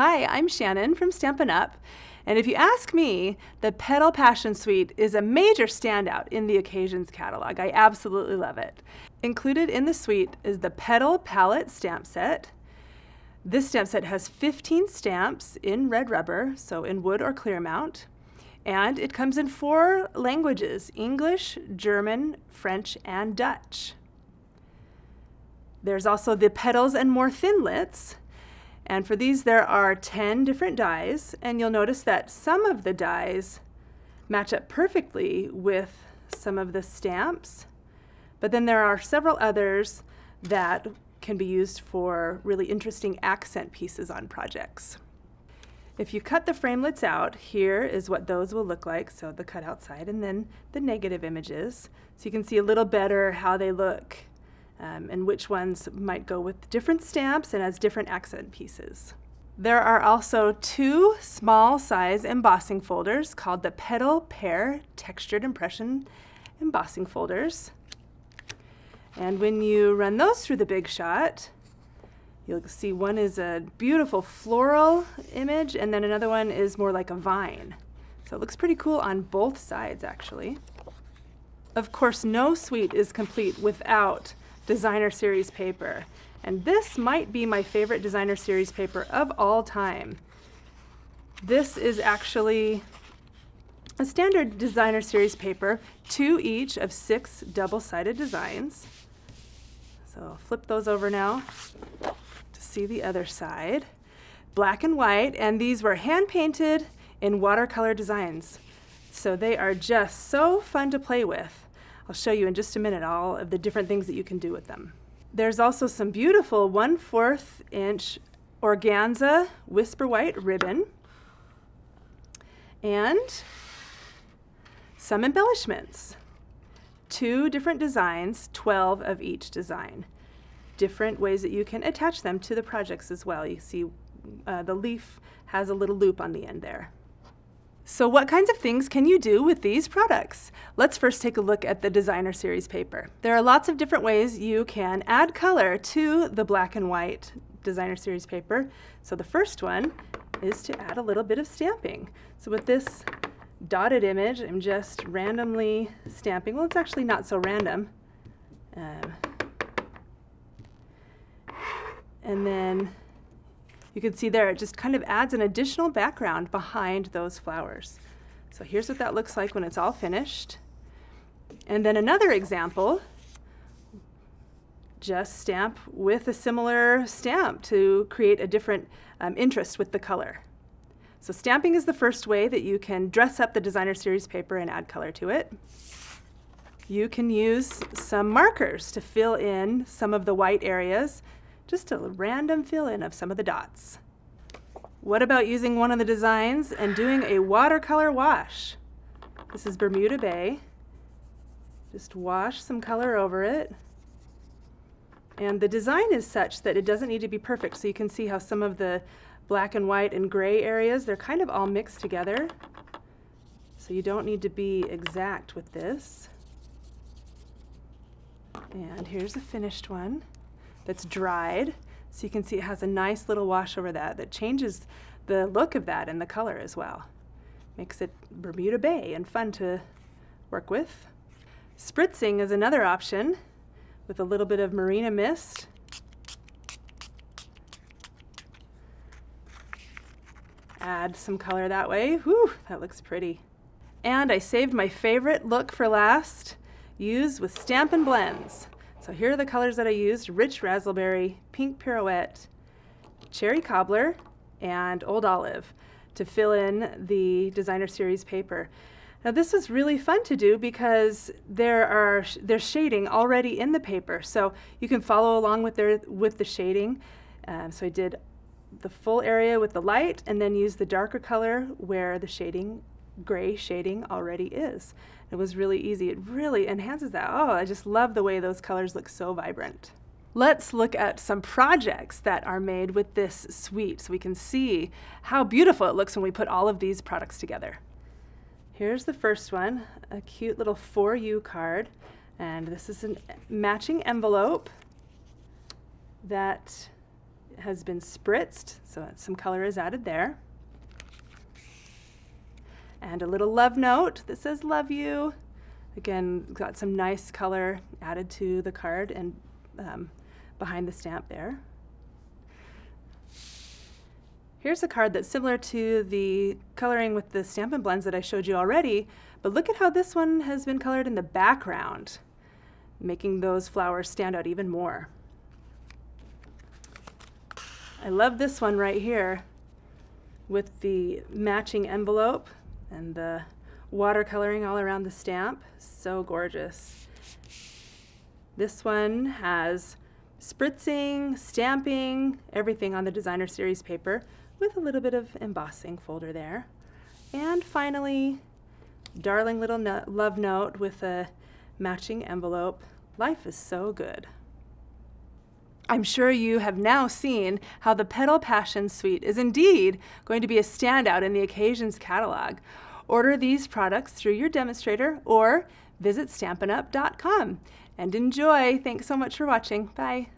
Hi, I'm Shannon from Stampin' Up, and if you ask me, the Petal Passion suite is a major standout in the Occasions catalog. I absolutely love it. Included in the suite is the Petal Palette Stamp Set. This stamp set has 15 stamps in red rubber, so in wood or clear mount, and it comes in 4 languages: English, German, French, and Dutch. There's also the Petals and More Thinlits. And for these, there are 10 different dies, and you'll notice that some of the dies match up perfectly with some of the stamps, but then there are several others that can be used for really interesting accent pieces on projects. If you cut the framelits out, here is what those will look like, so the cutout side, and then the negative images, so you can see a little better how they look. And which ones might go with different stamps and as different accent pieces. There are also 2 small size embossing folders called the Petal Pair Textured Impression Embossing Folders. And when you run those through the Big Shot, you'll see one is a beautiful floral image and then another one is more like a vine. So it looks pretty cool on both sides, actually. Of course, no suite is complete without designer series paper, and this might be my favorite designer series paper of all time. This is actually a standard designer series paper, 2 each of 6 double-sided designs. So I'll flip those over now to see the other side. Black and white, and these were hand painted in watercolor designs. So they are just so fun to play with. I'll show you in just a minute all of the different things that you can do with them. There's also some beautiful 1/4 inch organza whisper white ribbon and some embellishments. 2 different designs, 12 of each design. Different ways that you can attach them to the projects as well. You see the leaf has a little loop on the end there. So what kinds of things can you do with these products? Let's first take a look at the designer series paper. There are lots of different ways you can add color to the black and white designer series paper. So the first one is to add a little bit of stamping. So with this dotted image, I'm just randomly stamping. Well, it's actually not so random. And then you can see there, it just kind of adds an additional background behind those flowers. So here's what that looks like when it's all finished. And then another example, just stamp with a similar stamp to create a different interest with the color. So stamping is the first way that you can dress up the designer series paper and add color to it. You can use some markers to fill in some of the white areas, just a random fill-in of some of the dots. What about using one of the designs and doing a watercolor wash? This is Bermuda Bay. Just wash some color over it. And the design is such that it doesn't need to be perfect, so you can see how some of the black and white and gray areas, they're kind of all mixed together. So you don't need to be exact with this. And here's a finished one that's dried, so you can see it has a nice little wash over that changes the look of that and the color as well. Makes it Bermuda Bay and fun to work with. Spritzing is another option with a little bit of Marina Mist. Add some color that way. Whew, that looks pretty. And I saved my favorite look for last, use with Stampin' Blends. So here are the colors that I used: Rich Razzleberry, Pink Pirouette, Cherry Cobbler, and Old Olive to fill in the designer series paper. Now this was really fun to do because there's shading already in the paper, so you can follow along with the shading. So I did the full area with the light and then use the darker color where the shading, gray shading, already is. It was really easy. It really enhances that. Oh, I just love the way those colors look so vibrant. Let's look at some projects that are made with this suite so we can see how beautiful it looks when we put all of these products together. Here's the first one, a cute little For You card, and this is a matching envelope that has been spritzed, so some color is added there. And a little love note that says love you. Again, got some nice color added to the card and behind the stamp there. Here's a card that's similar to the coloring with the Stampin' Blends that I showed you already, but look at how this one has been colored in the background, making those flowers stand out even more. I love this one right here with the matching envelope and the watercoloring all around the stamp. So gorgeous. This one has spritzing, stamping, everything on the Designer Series paper with a little bit of embossing folder there. And finally, darling little love note with a matching envelope. Life is so good. I'm sure you have now seen how the Petal Passion suite is indeed going to be a standout in the Occasions catalog. Order these products through your demonstrator or visit stampinup.com and enjoy. Thanks so much for watching. Bye.